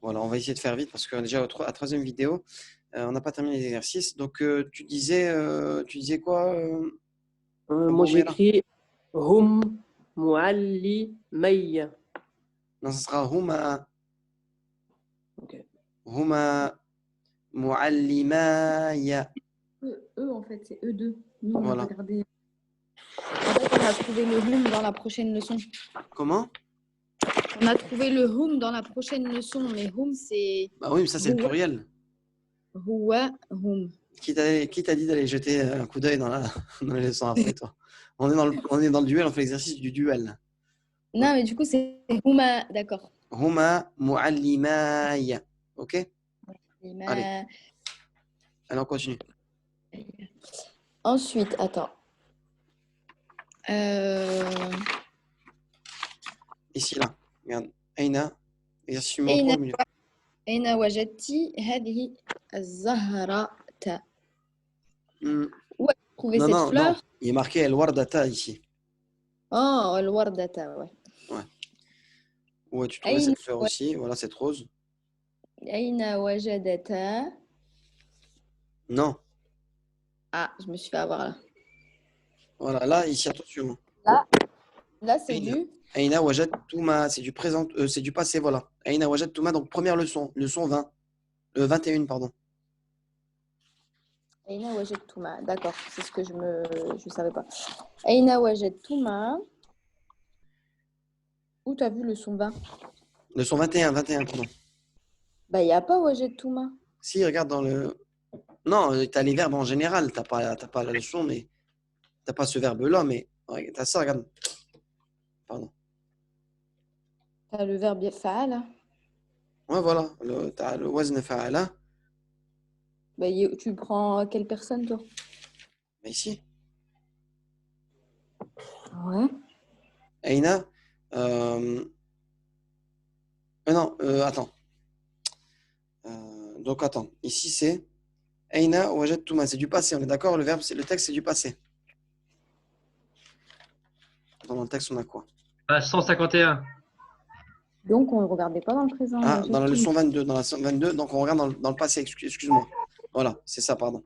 Voilà, on va essayer de faire vite parce que déjà à la troisième vidéo, on n'a pas terminé les exercices. Donc, tu disais quoi, Moi, Abou j'ai Meira? écrit Hum Muallimay. Non, ça sera Huma, Ok. Huma Muallimaya. Eux, en fait, c'est eux deux. Nous, on Voilà. a regardé. En fait, on a trouvé le hum dans la prochaine leçon. Comment? On a trouvé le hum dans la prochaine leçon, mais hum, c'est Bah oui, mais ça c'est le huwa, pluriel. huwa, hum. Qui t'a dit d'aller jeter un coup d'œil dans dans les leçons après toi? On est dans le duel, on fait l'exercice du duel. Non, mais du coup, c'est huma, d'accord. Huma Muallimaya. Ok? Allez, Huma. on continue. Ensuite, attends. Ici, là. Regarde. Aina. Exercice numéro 3 أين au milieu. أين وجدت هذه الزهرة؟ Hmm. Où as-tu trouvé Non, cette non, fleur? non. Il est marqué El Wardata ici. Oh, الوردة, ouais. Ouais. Où as-tu trouvé أين cette fleur aussi? Voilà, cette rose. أين وجدت? Non. Ah, je me suis fait avoir là. Voilà, là, ici, attention. Là, c'est Aina. du Aina Wajad Touma. C'est du présent, c'est du passé, voilà. Aina Wajad Touma, donc première leçon. Leçon 20. 21, pardon. أين وجدتما. D'accord, c'est ce que je savais pas. أين وجدتما. Où t'as vu le son 20? Leçon 21, pardon. Bah, il n'y a pas وجدتما. Si, regarde dans le. Non, tu as les verbes en général. Tu n'as pas la leçon, mais tu n'as pas ce verbe-là, mais tu as ça, regarde. Pardon. T'as le verbe يفعل. Ouais, voilà. Tu as le wazn fa'ala. Bah, tu prends quelle personne, toi? Mais ici. Ouais. Aina. Non, attends. Donc, attends. Ici, c'est Aina wajad touma. C'est du passé, on est d'accord? Le texte, c'est du passé. Dans le texte, on a quoi? Page 151. Donc, on ne regardait pas dans le présent. Ah, dans la وجدتما. leçon 22. Dans la leçon 22, donc on regarde dans le passé, excuse-moi. Voilà, c'est ça, pardon.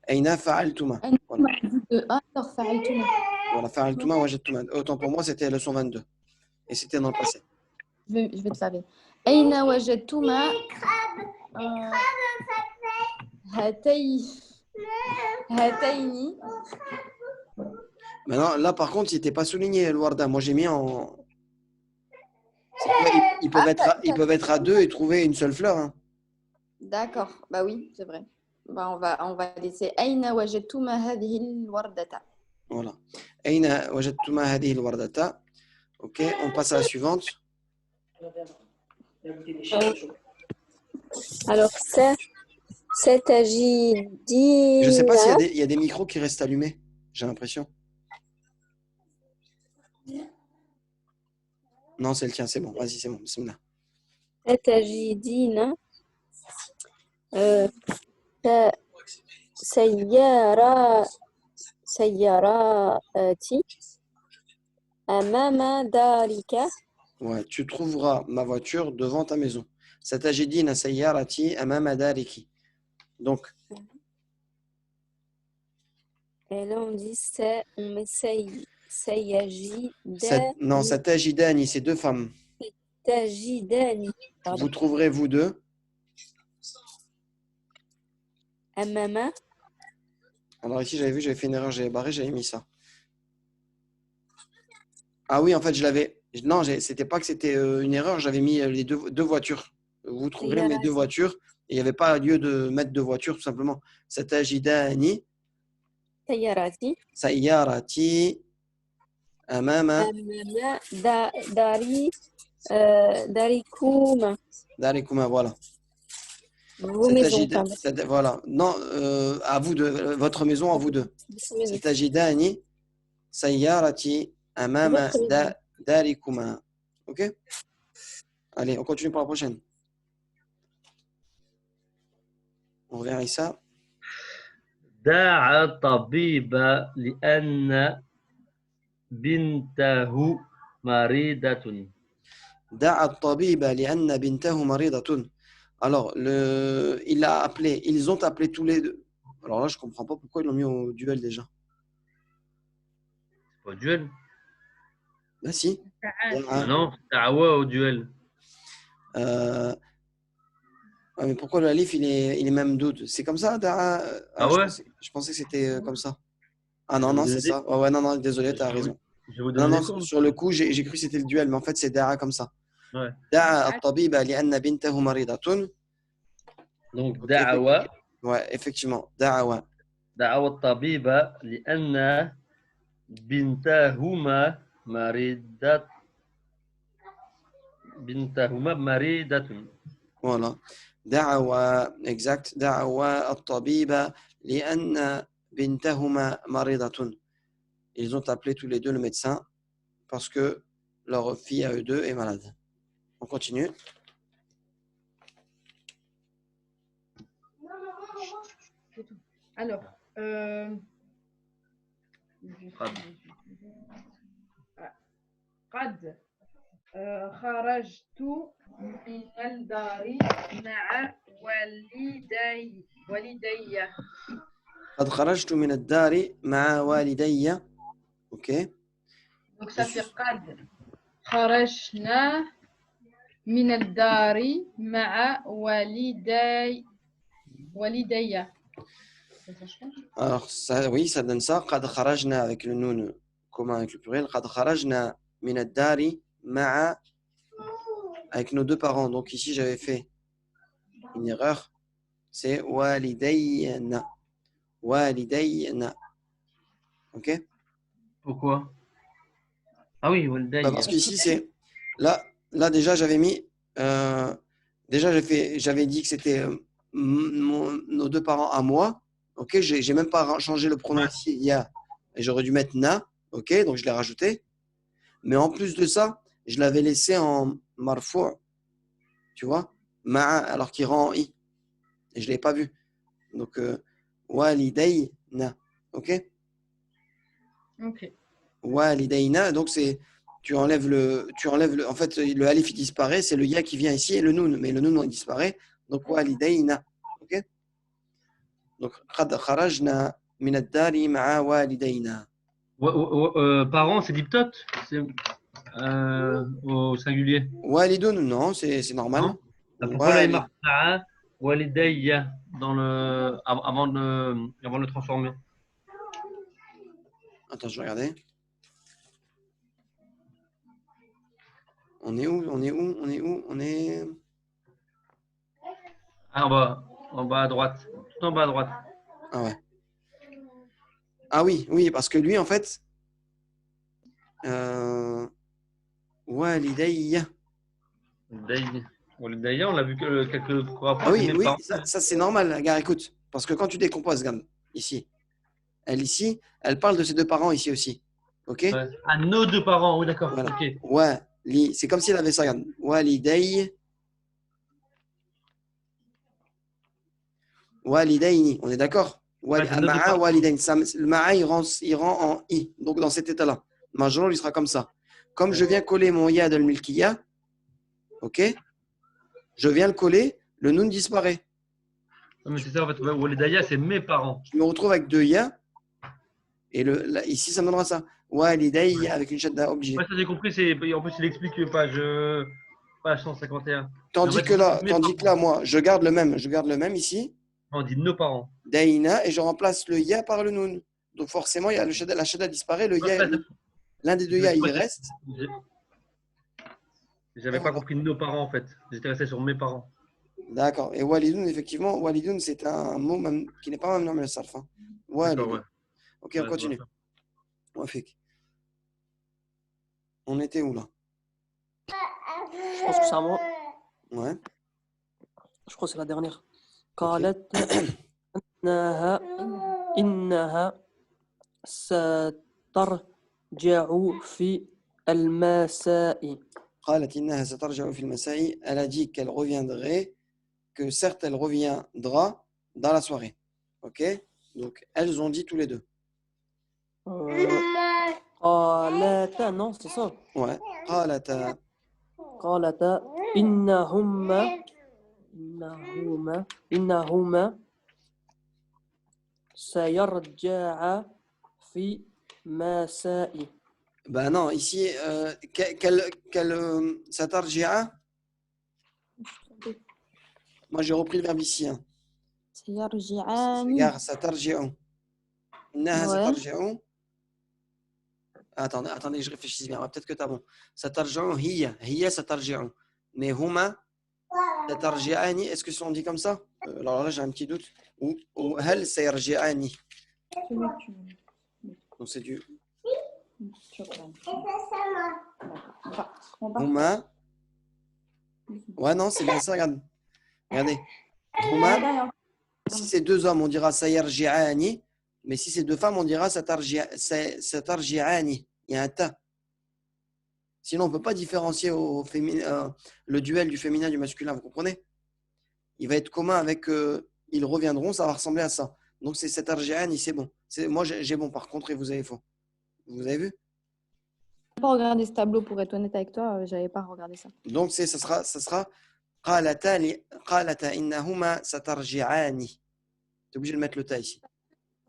Aina fa'altuma. Voilà. Alors, فعلتما. Voilà, fa'altuma wajadtuma. Autant pour moi, c'était la leçon 22. Et c'était dans le passé. Je vais te laver. أين وجدتما هاتين. Maintenant, là, par contre, il n'était pas souligné, le Warda. Moi, j'ai mis en. C'est quoi, ils peuvent être à deux et trouver une seule fleur. Hein. D'accord, bah oui, c'est vrai. Bah, on va laisser أين وجدتما هذه الوردة. Voilà. Aina wajadtuma hadihi al-wardata. Ok, on passe à la suivante. Alors, ستجدين. Je sais pas s'il y a des micros qui restent allumés. J'ai l'impression. Non, c'est le tien, c'est bon. Vas-y, c'est bon. Bismillah. ستجدين سيارات أمام دارك. Ouais, tu trouveras ma voiture devant ta maison. Satajidina sayyarati amama dariki. Donc, Et là, on dit on met سيجدان. non, satajidani, c'est deux femmes. تجدان. Vous trouverez, vous deux. أمام. Alors ici, j'avais fait une erreur, j'avais barré, j'avais mis ça. Ah oui, en fait, je l'avais. Non, c'était pas que c'était une erreur, j'avais mis les deux voitures. Vous trouverez mes deux voitures. Et il n'y avait pas lieu de mettre deux voitures, tout simplement. Satajidani سياراتي sayyarati amama داركما. darikuma. Voilà. Vos maisons. Voilà. Non, à vous deux. Votre maison, à vous deux. Satajidani sayyarati amama darikuma. Ok? Allez, on continue pour la prochaine. On verra ça. دعا الطبيب لأن بنته مريضة. دعا الطبيب لأن بنته مريضة. Alors, ils ont appelé tous les deux. Alors là, je comprends pas pourquoi ils l'ont mis au duel déjà. C'est pas au duel. Bah si. Ah non, c'est Awa au duel. Ouais, mais pourquoi le alif, il est même doute? C'est comme ça, Da'a? Ah ouais? Je pensais que c'était comme ça. Ah non, Je vais non, vous c'est donner- ça. Ouais, ouais, non, non, désolé, je t'as vais vous- raison. je vais vous Non, donner non, des cours. sur le coup, j'ai cru que c'était le duel, mais en fait, c'est Da'a comme ça. Ouais. دعا الطبيب لأن بنته مريضة. Donc, Ok, Da'awa. ouais, effectivement. دعوة. دعوى الطبيب لأن بنتهما مريضة. Voilà. دعوة exact. دعوة الطبيب لأن بنتهما مريضة. Ils ont appelé tous les deux le médecin parce que leur fille à eux deux est malade. On continue. Alors, قد خرجت من الدار مع والدي. قد خرجت من الدار مع والدي. Ok. Donc ça fait قد خرجنا من الدار مع والدي. Alors, ça, oui, ça donne ça. قد خرجنا avec le noun commun avec le pluriel. قد خرجنا من الدار مع avec nos deux parents. Donc ici, j'avais fait une erreur. C'est والدينا. والدينا. Ok? Pourquoi? Ah oui, Bah, Walday. parce qu'ici, c'est. Là, déjà, j'avais mis. Déjà, j'avais dit que c'était nos deux parents à moi. Ok, j'ai même pas changé le pronom Ouais. ici. Ya. Et j'aurais dû mettre na. Ok, donc je l'ai rajouté. Mais en plus de ça, je l'avais laissé en marfou'. Tu vois? Ma'a, alors qu'il rend en i. Et je ne l'ai pas vu. Donc, walidayna. Ok? Ok. Walidayna. Donc, c'est. Tu enlèves le. En fait, le alif il disparaît. C'est le ya qui vient ici et le noun. Mais le noun il disparaît. Donc, walidayna. Ok? Donc, qad kharajna min ad-dari ma'a walidayna. Parents, c'est diptote? C'est au singulier. Walidun, non, c'est normal. Non? Ah, pourquoi là il marque Ma'a Walidayya dans avant de le transformer? Attends, je vais regarder. On est où? On est où? On est où? On est. Ah, en bas à droite. Tout en bas à droite. Ah ouais. Ah oui, oui, parce que lui, en fait. Walidayya. Walidayya, on l'a vu que quelques fois après. Ah oui, c'est oui, mes parents. ça c'est normal, regarde, écoute. Parce que quand tu décomposes, regarde, ici, elle parle de ses deux parents ici aussi. Ok? Ouais. Ah, nos deux parents, oui, d'accord. Voilà. Ok. C'est comme s'il avait ça, regarde. Waliday. Walidayni. On est d'accord? Ouais, c'est nos deux Ma'a parents. walidayn. Le ma'a, il rend en i. Donc dans cet état-là. Majrur, il sera comme ça. Comme je viens coller mon ya de milkiya, ok? Je viens le coller, le nun disparaît. Non, mais c'est ça, en fait. Walidayya, c'est mes parents. Je me retrouve avec deux ya. Et ici, ça me donnera ça. Walidayya avec une shadda obligée. Ouais, ça j'ai compris. En plus, il explique page 151. Tandis que là, moi, je garde le même ici. On dit nos parents. Daïna, et je remplace le ya par le nun. Donc forcément, il y a la shadda disparaît, le ya, l'un des deux ya, il reste. J'avais pas compris nos parents en fait. J'étais resté sur mes parents. D'accord. Et walidoun, effectivement, walidoun, c'est un mot même, qui n'est pas même dans le sarf. Hein. Walidoun. Ouais. Ok, on continue. On était où là? Je pense que c'est à moi. Ouais. Je crois que c'est la dernière. قالت إنها سترجع في المساء. قالت إنها سترجع في المساء. Elle a dit qu'elle reviendrait, que certes elle reviendra dans la soirée. Ok? Donc elles ont dit tous les deux. قالتا, non, c'est ça. Ouais. قالتا. قالتا إنهما سيرجع في مساء. Ben non, ici, satarji'a. Moi, j'ai repris le verbe ici. Hein. سيرجعان. Regarde, satarji'u. Innaha Ouais. satarji'u. Attendez, je réfléchis bien. Peut-être que tu as bon. Satarji'u, hiya satarji'u. Mais huma, satarji'ani, est-ce que on dit comme ça? Alors là, j'ai un petit doute. Ou hal sayarji'ani. Donc c'est du huma. Ouais, non, c'est bien ça, regarde. Regardez. Huma, si c'est deux hommes, on dira sayarji'ani. Mais si c'est deux femmes, on dira satarji'ani. Il y a un ta. Sinon, on ne peut pas différencier le duel du féminin et du masculin, vous comprenez? Il va être commun avec ils reviendront, ça va ressembler à ça. Donc c'est satarji'ani, c'est bon. Moi, j'ai bon par contre et vous avez faux. Vous avez vu? Je n'ai pas regardé ce tableau pour être honnête avec toi, j'avais pas regardé ça. Donc ça sera qalata innahuma satarji'ani. Tu es obligé de mettre le ta ici.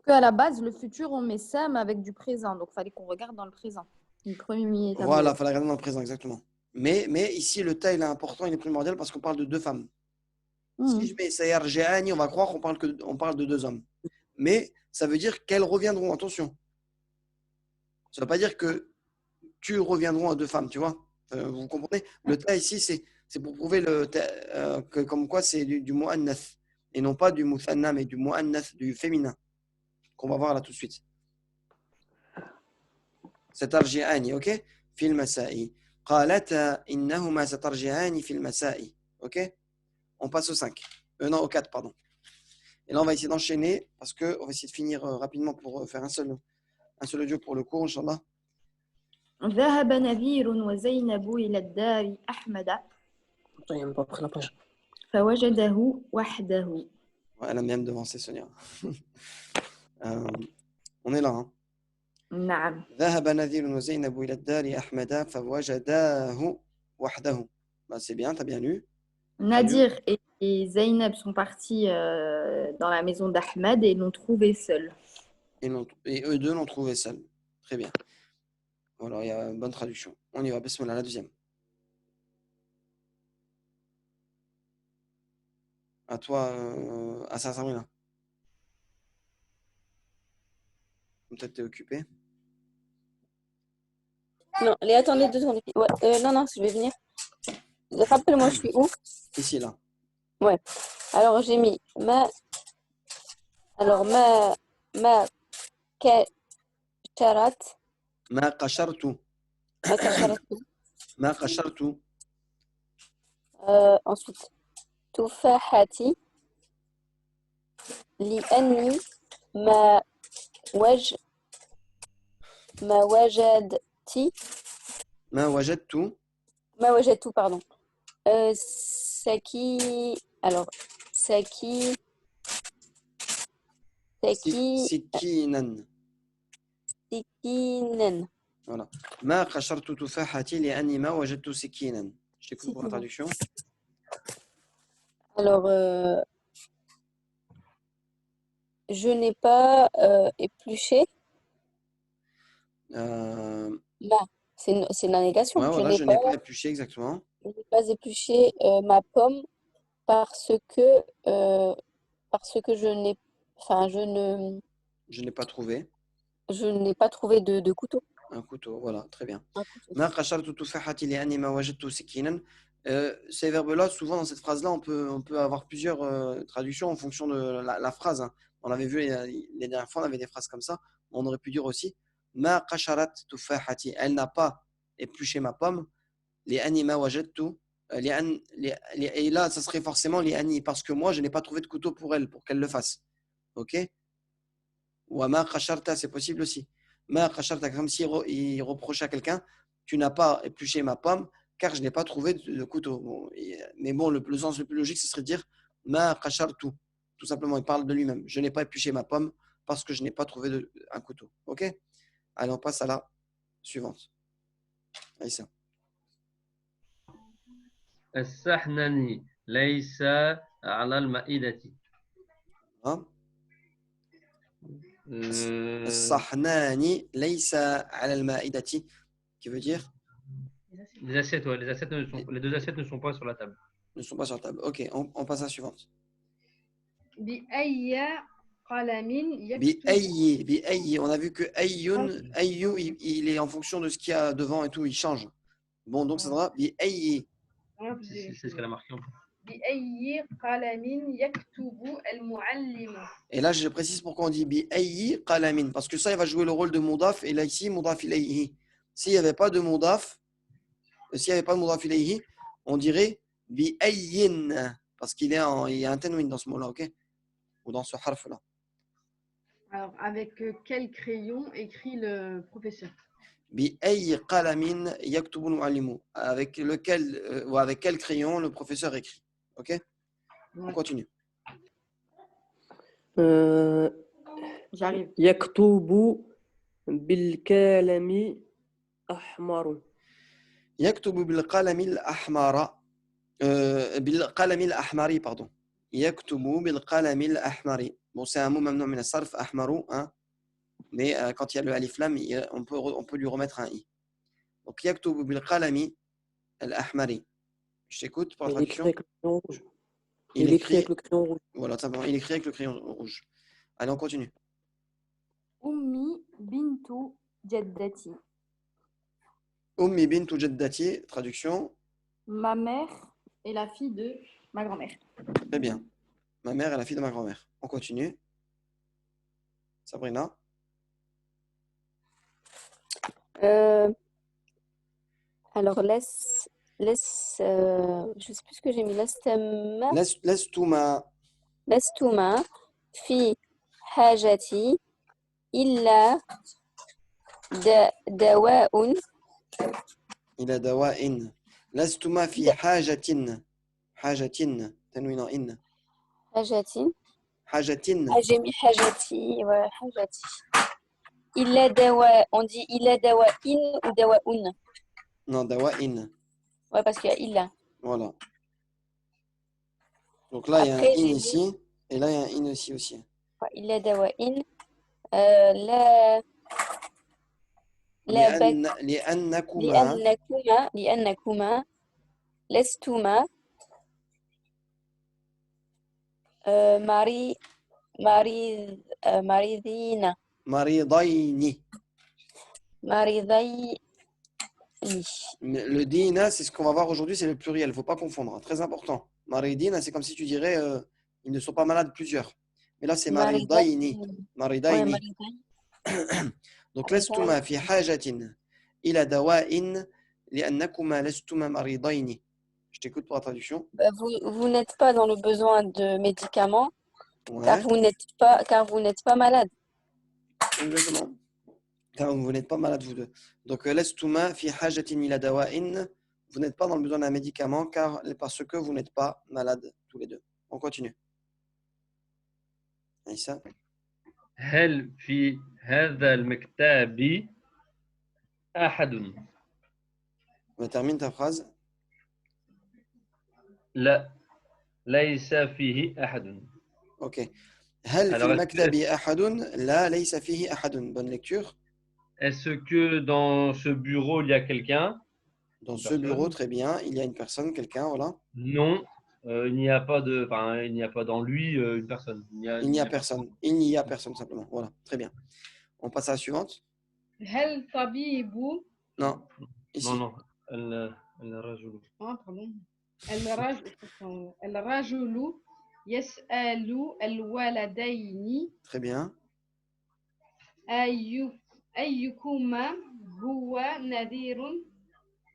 À la base, le futur, on met Sam avec du présent. Donc, il fallait qu'on regarde dans le présent. Le premier tableau. Voilà, il fallait regarder dans le présent, exactement. Mais ici, le ta, il est important, il est primordial parce qu'on parle de deux femmes. Si je mets sayarji'ani, on va croire qu'on parle de deux hommes. Mais ça veut dire qu'elles reviendront, attention. Ça ne veut pas dire que tu reviendront à deux femmes, tu vois. Vous comprenez? Le ta ici, c'est pour prouver que comme quoi c'est du mu'annath. Et non pas du muthanna, mais du mu'annath, du féminin. Qu'on va voir là tout de suite. Satarji'ani, ok? Fil masa'i. Qalata innahuma satarji'ani fil masa'i. Ok? On passe au 5. Non, au 4, pardon. Et là, on va essayer d'enchaîner parce qu'on va essayer de finir rapidement pour faire un seul audio pour le cours, Inch'Allah. ذهب نذير وزينب إلى الدار أحمد فوجده وحده. Ouais, elle a même devancé Sonia. On est là. Hein. نعم. ذهب نذير وزينب إلى الدار أحمد فوجداه وحده. Bah, c'est bien, tu as bien lu. Nadir et Zainab sont partis dans la maison d'Ahmed et l'ont trouvé seul. Et eux deux l'ont trouvé seul. Très bien. Voilà, il y a une bonne traduction. On y va, bismillah, la deuxième. À toi, à Saint-Samuel. Peut-être t'es occupé. Non, attendez 2 secondes. Ouais, non, je vais venir. Rappelle-moi, je suis où? Ici, là. Ouais. Alors, j'ai mis ma kasharat. Ma kashartu. Ma kasharatu. Ma kashartu. Ensuite, tufahati. Li'anni ma wajadti. Ma wajadtu. Ma wajadtu, pardon. Saki. Alors, Saki. Sikinan. Sikinan. Voilà. Ma kashartu tufahati li'anni ma wajadtu sikinan. Je t'écoute pour la traduction. Alors, je n'ai pas épluché. C'est la négation. Ouais, voilà, je n'ai pas épluché, exactement. Je n'ai pas épluché ma pomme parce que je n'ai pas trouvé. Je n'ai pas trouvé de couteau. Un couteau, voilà, très bien. Ma kashartu tufahati li'anni ma wajadtu sikinan. Ces verbes-là, souvent dans cette phrase-là, on peut avoir plusieurs traductions en fonction de la phrase. Hein. On l'avait vu les dernières fois, on avait des phrases comme ça. On aurait pu dire aussi Ma kasharat tufahati. Elle n'a pas épluché ma pomme. Li'anni ma wajadtu. Et là, ça serait forcément li'anni, parce que moi, je n'ai pas trouvé de couteau pour elle, pour qu'elle le fasse. Ok? Ou ma kasharta, c'est possible aussi. Ma kasharta, comme s'il reprochait à quelqu'un Tu n'as pas épluché ma pomme, car je n'ai pas trouvé de couteau. Bon, mais bon, le sens le plus logique, ce serait de dire Ma kashartu. Tout simplement, il parle de lui-même. Je n'ai pas épluché ma pomme parce que je n'ai pas trouvé un couteau. Ok? Allez, on passe à la suivante. Aïssa. السحنني ليس على المائدة. Hein? Euh, الصحنان ليس على المائدة. Qui veut dire les assiettes, ouais, les deux assiettes ne sont pas sur la table. ne sont pas sur la table. Ok, on passe à la suivante. بأي قلم يكتب Bi-ayyi. On a vu que ayyu, il est en fonction de ce qu'il y a devant et tout, il change. Bon, donc ça sera bi-ayyi. C'est ce qu'elle a marqué en plus. بأي قلم يكتب المعلم. Et là, je précise pourquoi on dit bi-ayyi qalamin. Parce que ça, il va jouer le rôle de mudaf. Et là, ici, mudaf ilayhi. S'il n'y avait pas de mudaf, ilayhi, on dirait bi-ayyin. Parce qu'il il y a un tanwin dans ce mot-là, ok? Ou dans ce harf-là. Alors, avec quel crayon écrit le professeur? Bi-ayyi qalamin yaktubu al-muallimu. Avec lequel, ou avec quel crayon le professeur écrit. Ok? On continue. J'arrive. يكتب بالكلم أحمر. يكتب بالقلم الأحمر. بالقلم الأحمر, pardon. يكتب بالقلم الأحمر. Bon, c'est un mot mamnou min as-sarf, ahmaru, hein? Mais quand il y a le alif lam, on peut lui remettre un i. Donc, يكتب بالقلم الأحمر. Je t'écoute pour la Il écrit traduction. avec le crayon rouge. Il écrit avec le crayon rouge. Voilà, simplement, il écrit avec le crayon rouge. Allez, on continue. Ummi bintu jaddati. Ummi bintu jaddati, traduction. Ma mère est la fille de ma grand-mère. Très bien. Ma mère est la fille de ma grand-mère. On continue. Sabrina. Alors, je sais plus ce que j'ai mis. Lestuma. لستما في حاجتي إلا دواء. إلى دواء. لستما في حاجة. حاجة. تنوين إن. حاجتي. حاجة. j'ai mis حاجتي. Ouais, حاجتي. إلا دواء. On dit إلا دواء ou دواء. Non, دواء. Ouais, parce qu'il y a إلا. Voilà. Donc là, il y a un in ici. Et là, il y a un in ici aussi. إلا دواء. لا لأنكما لستما مريضين. Le dina, c'est ce qu'on va voir aujourd'hui, c'est le pluriel. Il ne faut pas confondre. Hein. Très important. Maridina, c'est comme si tu dirais ils ne sont pas malades plusieurs. Mais là, c'est maridaini. Maridaini. Donc, lestuma fi hajatin ila dawa'in li'annakuma lestuma maridaini. Je t'écoute pour la traduction. Vous n'êtes pas dans le besoin de médicaments, Ouais. car vous n'êtes pas malade. Exactement. Car vous n'êtes pas malade, vous deux. Donc, lestuma fi hajatin ila dawa'in. Vous n'êtes pas dans le besoin d'un médicament parce que vous n'êtes pas malade tous les deux. On continue. Aïssa. هل في هذا المكتب أحد؟ On termine ta phrase. لا ليس فيه أحد. Ok. هل في المكتب أحد؟ لا ليس فيه أحد. Bonne lecture. Est-ce que dans ce bureau il y a quelqu'un? Dans ce bureau, très bien. Il y a une personne, quelqu'un, voilà. Non, il n'y a pas dans lui une personne. Il n'y a personne. Il n'y a personne simplement. Voilà, très bien. On passe à la suivante. هل طبيب Non. Ici. Non. الرجل. pardon. الرجل يسأل الولدين. Très bien. أيكما هو نذير.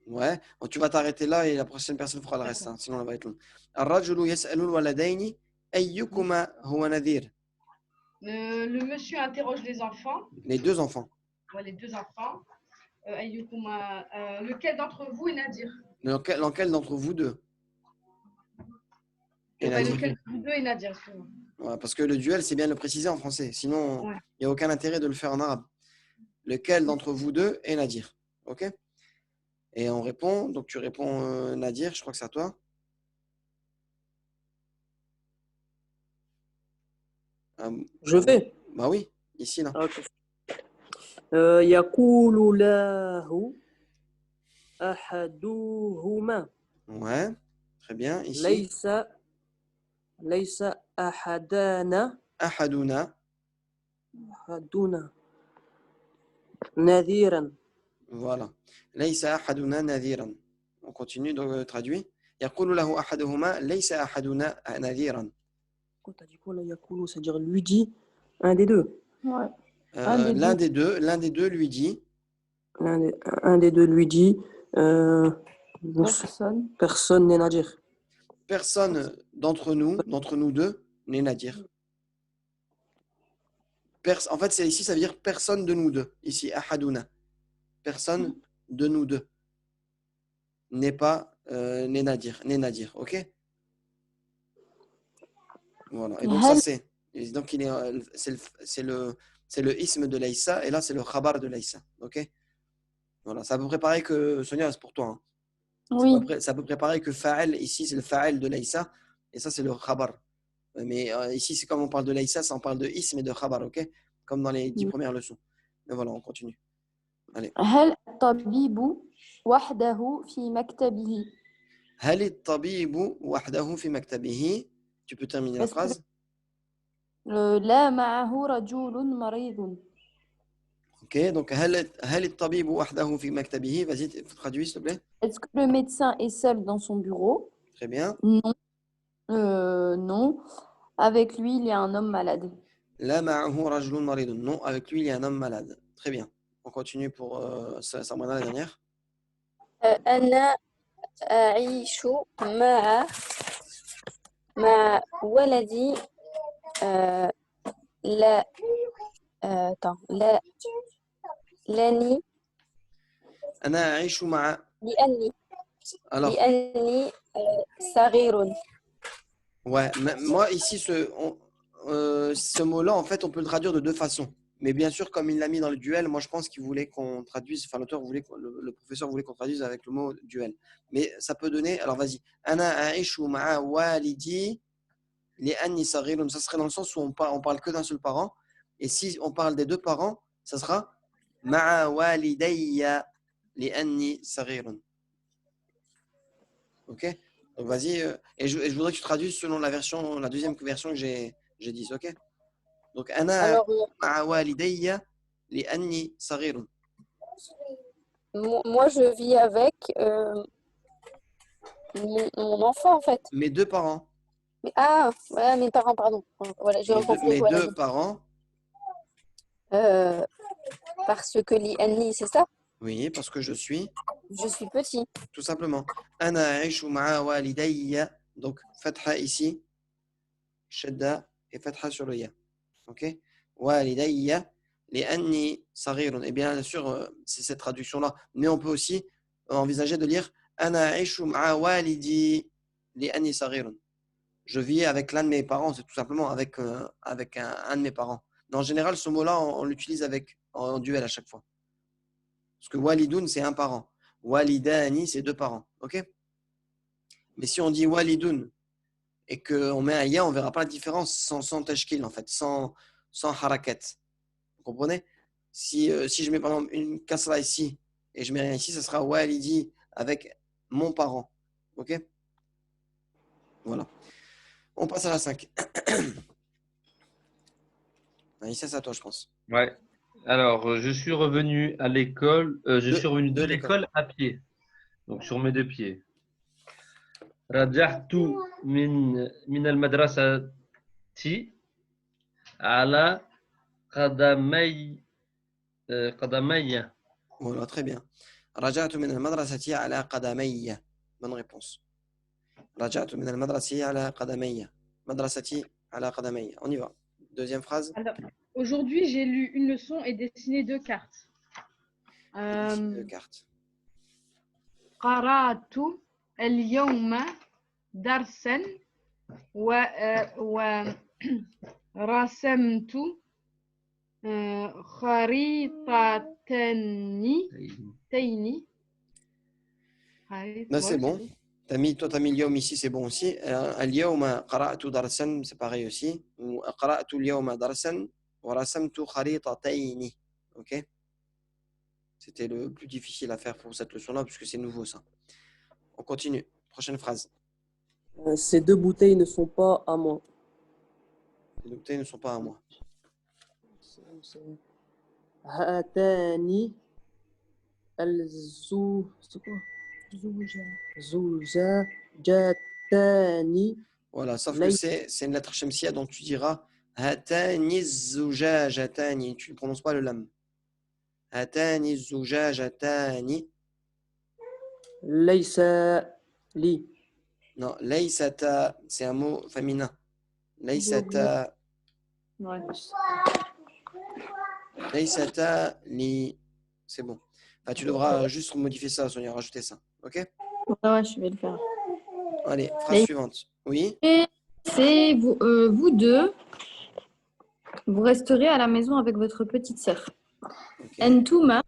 Ouais. Bon, tu vas t'arrêter là et la prochaine personne fera le reste. Hein, sinon, on va être long. الرجل يسأل الولدين أيكما هو نذير. Le monsieur interroge les enfants. Les deux enfants. Ouais, les deux enfants. Lequel d'entre vous est Nadir? Lequel d'entre vous deux Lequel de vous deux est Nadir? Ouais, parce que le duel, c'est bien de le préciser en français. Sinon, il n'y a aucun intérêt de le faire en arabe. Lequel d'entre vous deux est Nadir? Ok. Et on répond. Donc, tu réponds Nadir, je crois que c'est à toi. Je vais. Bah oui, ici, là. Ok. يقول له أحدهما Ouais, très bien. Ici, ليس أحدنا ahaduna. نذيرا. Voilà. ليس أحدنا نذيرا. On continue, donc traduit. يقول له أحدهما ليس أحدنا نذيرا. Quand t'as dit quoi là, Yakulu, c'est-à-dire lui dit un des deux. Ouais. L'un des deux lui dit. Un des deux lui dit personne n'est Nadir. Personne d'entre nous deux, n'est Nadir. En fait, ici, ça veut dire personne de nous deux. Ici, ahaduna. Personne de nous deux n'est pas n'est Nadir. Ok? Voilà. Et donc, ça, c'est. Et donc, c'est le isme de Laysa. Et là, c'est le khabar de Laysa. Ok? Voilà. Ça peut préparer que. Sonia, c'est pour toi. Hein. Oui. Ça peut préparer que fa'al. Ici, c'est le fa'al de Laysa. Et ça, c'est le khabar. Mais ici, c'est comme on parle de Laysa, ça on parle de ism et de khabar, ok? Comme dans les 10 premières leçons. Mais voilà, on continue. Allez. هل الطبيب وحده في مكتبه؟ هل الطبيب وحده في مكتبه? Tu peux terminer la phrase. لا معه رجل مريض. Ok, donc هل الطبيب وحده في مكتبه? Vas-y, traduis s'il te plaît. Est-ce que le médecin est seul dans son bureau? Très bien. Non. Non. Avec lui, il y a un homme malade. لا معه رجل مريض. Non, avec lui, il y a un homme malade. Très bien. On continue pour Samana, la dernière. أنا أعيش مع ولدي لا لا لاني أنا أعيش مع. لأني Alors. لأني صغير. Ouais, moi ici, ce mot-là, en fait, on peut le traduire de deux façons. Mais bien sûr, comme il l'a mis dans le duel, moi je pense qu'il voulait qu'on traduise, enfin l'auteur voulait, le professeur voulait qu'on traduise avec le mot duel. Mais ça peut donner, alors vas-y. Ana aishu ma'a walidi li'anni saghirun. Ça serait dans le sens où on parle que d'un seul parent. Et si on parle des deux parents, ça sera ma'a walidayya li'anni saghirun. Ok? Donc vas-y, et je voudrais que tu traduises selon la deuxième version que j'ai dit, ok? Donc, أنا مع والدي لأني صغير. Moi, je vis avec mon enfant, en fait. Mes deux parents. Ouais, mes parents, pardon. Voilà, j'ai compris. Mes deux parents. Parce que Annie, c'est ça? Oui, parce que je suis. Je suis petit. Tout simplement. أنا أعيش مع والدي. Donc, fatha ici, shadda et fatha sur le ya. Ok? والدي لأني صغير. Et bien sûr, c'est cette traduction-là. Mais on peut aussi envisager de lire أنا أعيش مع والدي لأني صغير. Je vis avec l'un de mes parents, c'est tout simplement avec un de mes parents. Mais en général, ce mot-là, on l'utilise en duel à chaque fois. Parce que walidoun, c'est un parent. Walidani, c'est deux parents. Ok? Mais si on dit walidoun et qu'on met un ya, on ne verra pas la différence sans tashkil, en fait, sans harakat. Vous comprenez? Si je mets par exemple une kasra ici et je mets rien ici, ça sera walidi avec mon parent. Ok? Voilà. On passe à la 5. Ici, c'est à toi, je pense. Ouais. Alors, je suis revenu à l'école. Je suis revenu de l'école à pied. Donc, sur mes deux pieds. رجعت من المدرسة على قدمي. Voilà, très bien. رجعت من المدرسة على قدمي. Bonne réponse. رجعت من المدرسة على قدمي. مدرستي على قدمي. On y va. Deuxième phrase. Alors, aujourd'hui, j'ai lu une leçon et dessiné deux cartes. Deux cartes. قرأت اليوم درسا ورسمت خريطتين. Ben, c'est bon. Toi, t'as mis اليوم ici, c'est bon aussi. اليوم قرأت درسا, c'est pareil aussi. Ou قرأت اليوم درسا ورسمت خريطتين. Ok? C'était le plus difficile à faire pour cette leçon-là, puisque c'est nouveau ça. On continue. Prochaine phrase. Ces deux bouteilles ne sont pas à moi. Les deux bouteilles ne sont pas à moi. هاتان c'est quoi? زجاجتان Voilà, sauf que c'est une lettre shamsiya, donc tu diras هاتان الزجاجتان. Tu ne prononces pas le lam. هاتان الزجاجتان. ليس لي. Non, ليستا, c'est un mot féminin. ليستا. Ouais. ليستا لي. C'est bon. Bah, tu devras juste modifier ça, Sonia, rajouter ça. Ok? Ouais, je vais le faire. Allez, phrase suivante. Oui? Et c'est vous, vous deux, vous resterez à la maison avec votre petite sœur. Ok. Entouma.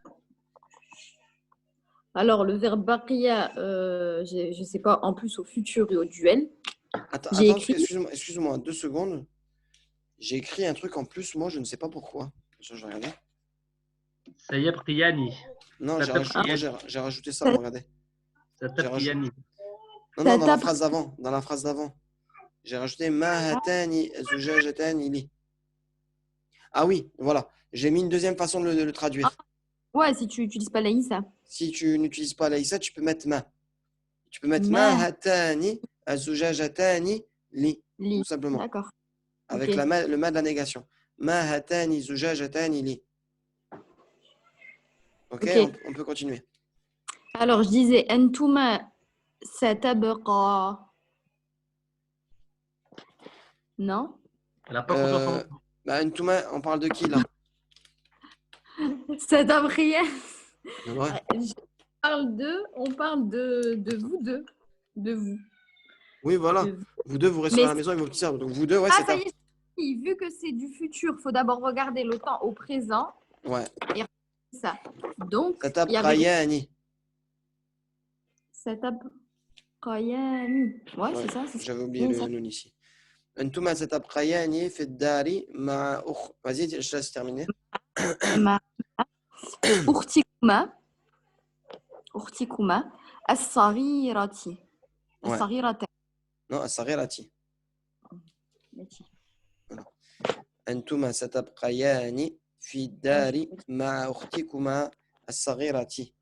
Alors, le verbe baqiya, je ne sais pas, en plus au futur et au duel. J'ai Attends, écrit. excuse-moi, 2 secondes. J'ai écrit un truc en plus, moi, je ne sais pas pourquoi. Je vais regarder. سيبقيان. Non, j'ai rajouté ça, regardez. ستبقيان. Non, dans la phrase d'avant. Dans la phrase d'avant. J'ai rajouté Ma hatani zujajatani li. Ah oui, voilà. J'ai mis une deuxième façon de le traduire. Ouais, si tu n'utilises pas laïssa. Si tu n'utilises pas laïssa, tu peux mettre ma. Tu peux mettre Ma hatani zujajatani li. Tout simplement. D'accord. Avec Ok. le ma de la négation. Ma hatani zujajatani li. Ok, on peut continuer. Alors, je disais Entouma satabqa. Non? Elle n'a pas compris son nom. Bah, Ntouma, on parle de qui là? Satabqa. Ouais. On parle de vous deux. De vous. Oui, voilà. De vous. Vous deux, vous restez à la maison avec vos petits sœurs. Donc vous deux, ouais, Ah, c'est ça ça. y est, vu que c'est du futur, il faut d'abord regarder le temps au présent. Ouais. Ça. Donc, Satab il y avait Qayani. Satabqayani. Ouais, c'est ça. C'est ça. J'avais oublié le nom ici. Ntouma Satab Qayani fait dari ma. Vas-y, je te laisse terminer. Urtikuma. As-sarirati. Ouais. As-sarirati. Non, Asarirati. Voilà. Ntouma Satab Qayani fi dari ma urtikuma as-sarirati.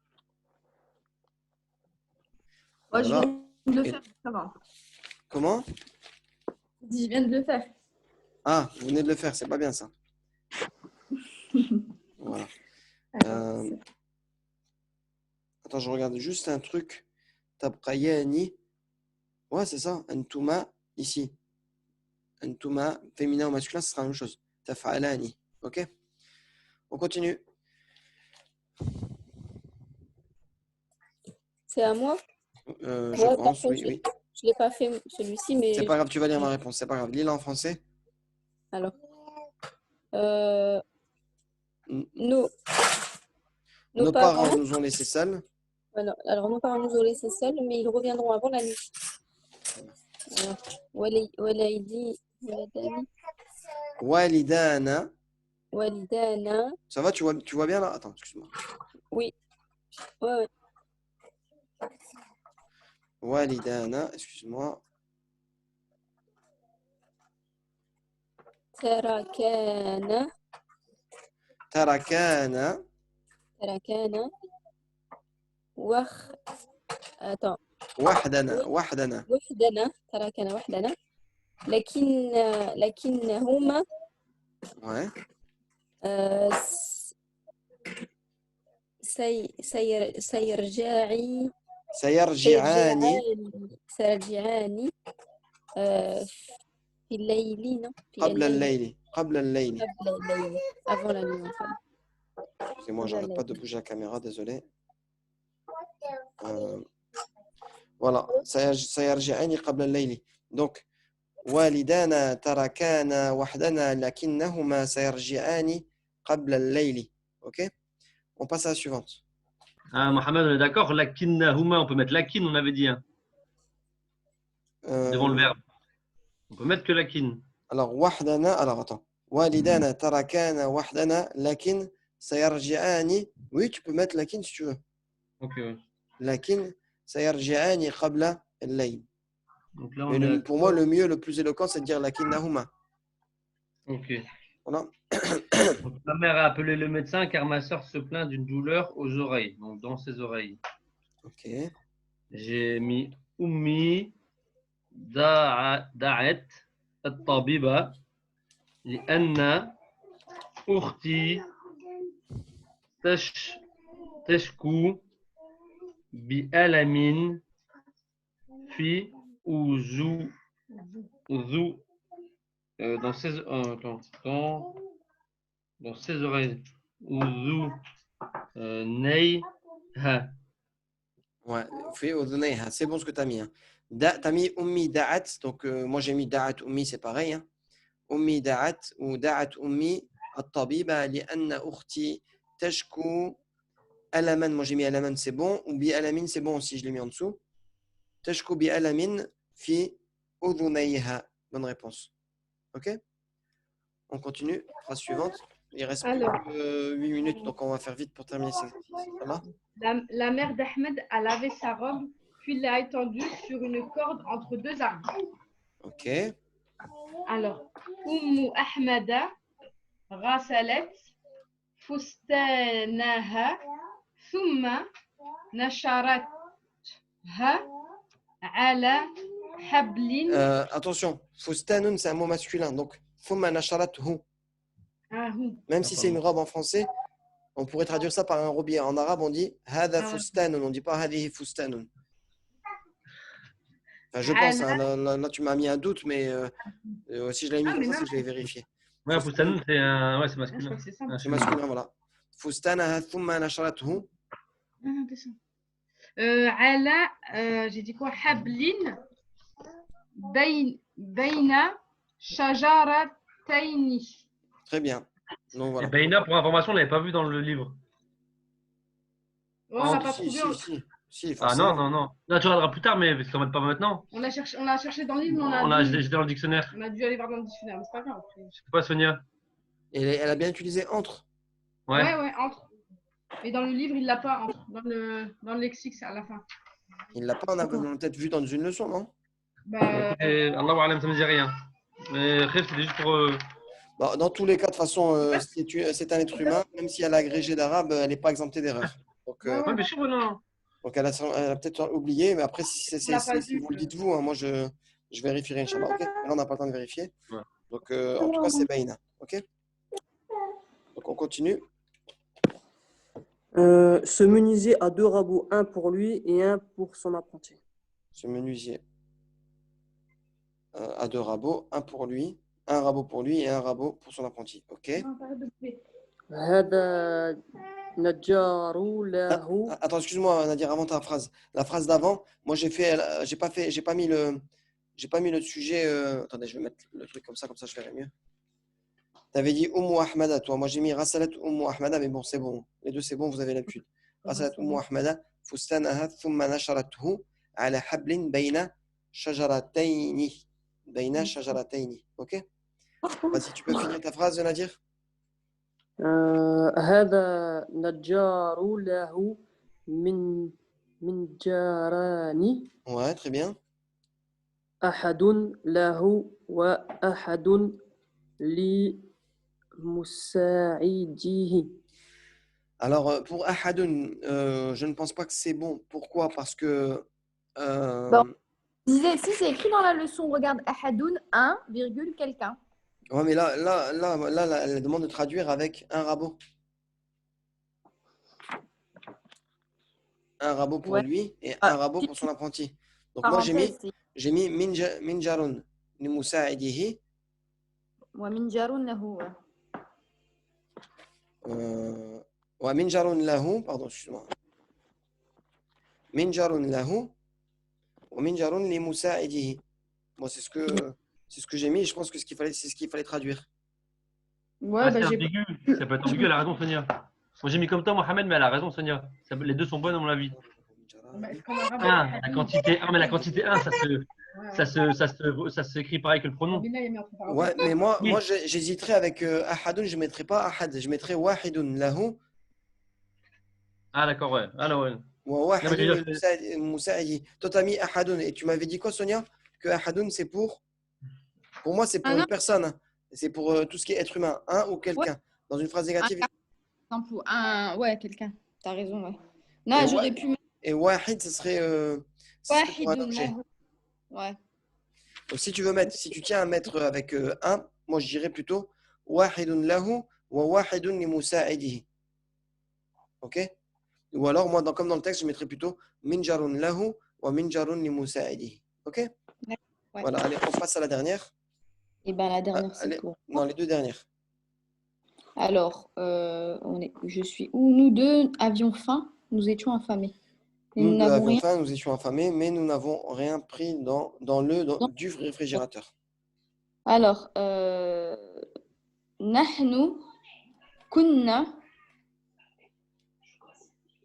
Ouais, je Voilà. viens de le faire. Ça va. Comment? Je viens de le faire. Ah, vous venez de le faire, c'est pas bien ça. Voilà. Attends, je regarde juste un truc. Tabqayani. Ouais, c'est ça. Antouma, ici. Antouma, féminin ou masculin, ce sera la même chose. Taf'alani. Ok? On continue. C'est à moi? Je pense, oui, oui. Je ne l'ai pas fait celui-ci, mais... C'est pas grave, tu vas lire ma réponse. C'est pas grave. Lis-la en français. Alors. Nos parents nous ont laissés seuls. Alors, nos parents nous ont laissés seuls, mais ils reviendront avant la nuit. Walidana. Walidana. Ça va, tu vois bien là? Attends, excuse-moi. Oui. Ouais. Walidana, excuse-moi. Tarakana. Attends. وحدنا تركنا وحدنا لكنهما ouais. سيرجعان في الليل قبل الليل avant la nuit en fait. Excusez-moi, j'arrête pas de bouger la caméra, désolé. Voilà, سيرجعان قبل الليل. Donc, والدانا تركانا وحدنا لكنهما سيرجعان قبل الليل. Ok? On passe à la suivante. Mohamed, on est d'accord. Lakin huma, on peut mettre lakin, on avait dit. Hein. devant le verbe. On peut mettre que lakin. Alors, wahdana, alors attends. Walidana tarakana wahdana, lakin sayarji'ani. Oui, tu peux mettre lakin si tu veux. Ok. Ouais. Lakin sayarji'ani qabla al-layl. Donc là, on Mais est. pour moi, le mieux, le plus éloquent, c'est de dire lakinnahuma. Ok. Voilà. Donc, ma mère a appelé le médecin car ma soeur se plaint d'une douleur aux oreilles, donc dans ses oreilles. Ok. J'ai mis Ummi دعت الطبيبة لأن أختي تشكو بألم في أذو dans ses dans ses oreilles أذنيها. Ouais, fais udhunayha. C'est bon ce que tu as mis. Hein. T'as mis ummi da'at. Donc, moi, j'ai mis da'at ummi, c'est pareil. Hein. Ummi da'at ou da'at ummi at-tabiba li'anna ukhti tashku alaman. Moi, j'ai mis alaman, c'est bon. Ou bi alamin, c'est bon aussi, je l'ai mis en dessous. Tashku bi alamin fi udhunayha. Bonne réponse. Ok? On continue. Phrase suivante. Il reste plus Alors. que 8 minutes, donc on va faire vite pour terminer cet exercice. Voilà. La mère d'Ahmed a lavé sa robe, puis l'a étendue sur une corde entre deux arbres. Ok. Alors, Ummu Ahmada غسلت فستانها ثم نشرتها على حبل. Attention, fustanun, c'est un mot masculin. Donc, thumma nasharathu. Même si c'est une robe en français, on pourrait traduire ça par un robier. En arabe, on dit hada fustanun. On ne dit pas hadihi fustanun. Enfin, je pense, hein, là, tu m'as mis un doute, mais si je l'avais mis comme ça, c'est que je l'ai vérifié. Ouais, Fustanun, c'est ouais, c'est masculin. C'est masculin, voilà. Fustanaha thumma nasharathu. على j'ai dit quoi حبل بين شجرتين. Très bien. Donc voilà. Et Baina, pour information, on ne l'avait pas vu dans le livre. Oh, on l'a pas Si, trouvé. si, Ah forcément. non. Là, tu regarderas plus tard, mais parce qu'on ne va pas maintenant. On l'a cherché dans le livre, mais On l'a jeté dans le dictionnaire. on a dû aller voir dans le dictionnaire, mais c'est pas grave. C'est quoi, Sonia? Et elle a bien utilisé entre. Ouais, entre. Mais dans le livre, il l'a pas entre. Dans le lexique, c'est à la fin. Il l'a pas, on a peut-être vu dans une leçon, non? Bah, Allahu Alam, ça ne me dit rien. Mais Khif, c'était juste pour. Bon, dans tous les cas, de toute façon, c'est un être humain. Même si elle a agrégé d'arabe, elle n'est pas exemptée d'erreur. Donc, Ouais, bien sûr, non. donc elle a peut-être oublié, mais après, si vous le dites vous, hein, moi, je vérifierai, Inch'Allah. Okay, là, on n'a pas le temps de vérifier. Ouais. Donc, en tout cas, c'est Baïna. OK? Donc, on continue. Ce menuisier a 2 rabots, un pour lui et un pour son apprenti. Ce menuisier a 2 rabots, un rabot pour lui et un rabot pour son apprenti. OK? هذا نجار له. Attends, excuse-moi, Nadir, avant ta phrase. La phrase d'avant, moi j'ai pas mis le sujet. Attendez, je vais mettre le truc comme ça je verrai mieux. Tu avais dit Ummu Ahmada, toi. Moi j'ai mis Rasalat Ummu Ahmada, mais bon, c'est bon. Les deux, c'est bon, vous avez l'habitude. Rasalat Ummu Ahmada, Fustanaha, Thumma Nasharathu, ala hablin bayna shajaratayni. Bayna shajaratayni. Ok? Vas-y, tu peux finir ta phrase, Nadir? هذا نجار له من جاران. Ouais, très bien. أحد له وأحد لمساعده. Alors, pour Ahadun, je ne pense pas que c'est bon. Pourquoi? Parce que. Bon. Si c'est écrit dans la leçon, regarde Ahadoun, 1, virgule, quelqu'un. Ouais, mais là, elle demande de traduire avec un rabot. Un rabot pour lui et un rabot pour son apprenti. Donc, moi, j'ai mis minjarun li musaidihi. Wa minjarun lahu. Wa minjarun lahu, pardon, excuse-moi. Minjarun lahu wa minjarun li musaidihi. Bon, c'est ce que j'ai mis. Je pense que c'est ce qu'il fallait traduire. Ouais, c'est ambigu. Ça peut être ambigu, elle a raison, Sonia. Moi, j'ai mis comme toi, Mohamed, mais elle a raison, Sonia. Les deux sont bonnes, à mon avis. La quantité 1, mais la quantité 1, Ça s'écrit pareil que le pronom. Là, il met entre parenthèses. Ouais, mais moi, Oui. j'hésiterais avec ahadun, je ne mettrais pas ahad, je mettrais wahidun lahu Ah, d'accord, ouais. Alors, ouais. wa Non, mais je wahidun veux li dire, musa'idi. Toi, tu as mis ahadun et tu m'avais dit quoi, Sonia? Que ahadun, c'est pour moi, c'est Ah pour non, une personne. Hein. C'est pour tout ce qui est être humain, un ou ouais, quelqu'un. Dans une phrase un négative. exemple ou ouais, quelqu'un. T'as raison, ouais. Et, Non, j'aurais pu mettre et wahid, ce serait pour un wahidun objet. lahu. Ouais. Donc, si tu tiens à mettre avec un, moi, je dirais plutôt wahidun lahu wa wahidun li musa'idihi. Ok? Ou alors, moi, comme dans le texte, je mettrais plutôt minjarun lahu wa minjarun li musa'idihi. Ok? Ouais. Voilà, allez, on passe à la dernière. Et ben la dernière, c'est Allez, pour. non, les deux dernières. Alors, je suis où? Nous deux avions faim, nous étions affamés. Et Nous nous deux n'avons avions rien. faim, nous étions affamés, mais nous n'avons rien pris du réfrigérateur. Alors, nahnu kunna.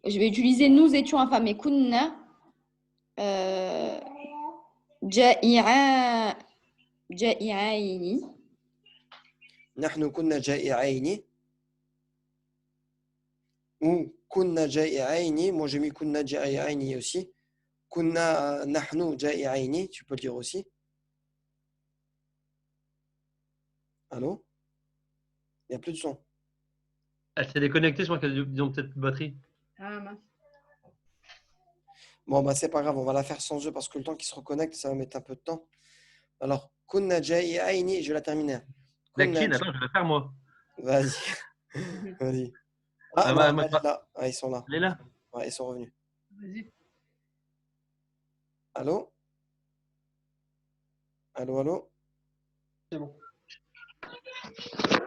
Je vais utiliser nous étions affamés. Kunna ja'i'aini. نحن كنا جائعين ou كنا جائعين. Moi, j'ai mis كنا جائعين aussi. كنا نحن جائعين, tu peux le dire aussi. Allô? Il n'y a plus de son. elle s'est déconnectée, je crois qu'ils ont peut-être plus de batterie. Ah, mince. Bon, bah, c'est pas grave, on va la faire sans eux parce que le temps qu'ils se reconnectent, ça va mettre un peu de temps. Alors, كنا جائعين, je vais la terminer. La كنا Chine, attends, je vais la faire moi. Vas-y, vas-y. Ah Ah, non, moi, elle est là. Ah, ils sont là. elle est là. Ouais, ils sont revenus. Vas-y. Allô? Allô, allô? C'est bon.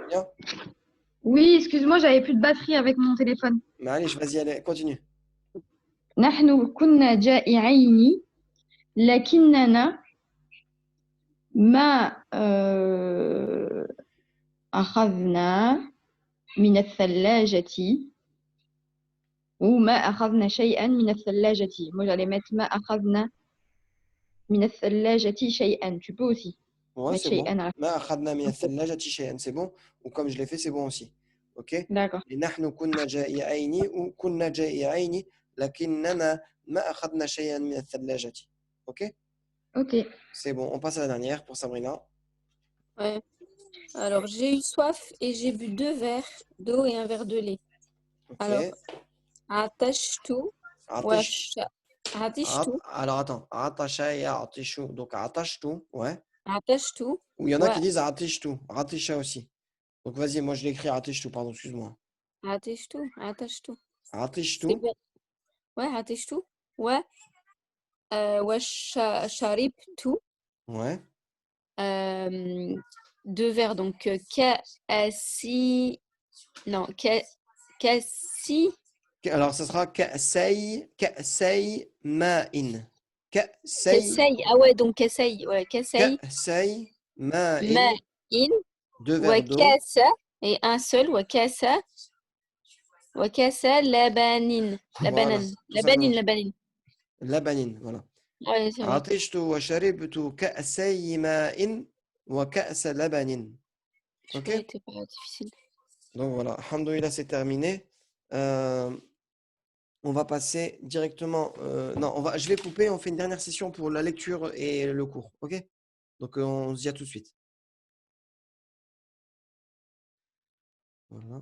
Bien? Oui, excuse-moi, j'avais plus de batterie avec mon téléphone. Mais allez, vas-y, allez, continue. نحن كنا جائعين لكننا ما أخذنا من الثلاجة ou ما أخذنا شيئا من الثلاجة. Moi, j'allais mettre ما أخذنا من الثلاجة شيئا. Tu peux aussi Ouais, mettre c'est bon. شيئا à la ما أخذنا من الثلاجة شيئا, c'est bon. Ou comme je l'ai fait, c'est bon aussi. Ok? fin. D'accord. Et نحن كنا جائعين ou كنا جائعين لكننا ما أخذنا شيئا من الثلاجة. Ok? Ok. C'est bon. On passe à la dernière pour Sabrina. Ouais. Alors, j'ai eu soif et j'ai bu 2 verres d'eau et un verre de lait. Ok. Alors, عطشت عطش. عطشت Alors attends. عطش يعطش. Donc عطشت. Ouais. عطشت Ou il y en a qui disent عطشت. عطش aussi. Donc vas-y, moi je l'ai écrit عطشت, pardon, excuse-moi. عطشت عطشت. C'est bien. Ouais, عطشت وشربت Ouais. 2 verres. Donc, كأسي non, كأسي Alors ça sera كأسي ماء. كأسي كأسي. Ah ouais, donc كأسي. Ouais, كأسي كأسي ماء. ماء 2 verres d'eau. وكاس et un seul وكاس لبن. Voilà, tout simplement. لبن. لبن, voilà. Ouais, c'est vrai. عطشت وشربت كأسي ماء وكأس لبن. Ok? C'était pas difficile. Donc voilà, alhamdoulilah, c'est terminé. On va passer directement. Non, je vais couper. On fait une dernière session pour la lecture et le cours. Ok? Donc on se dit à tout de suite. Voilà.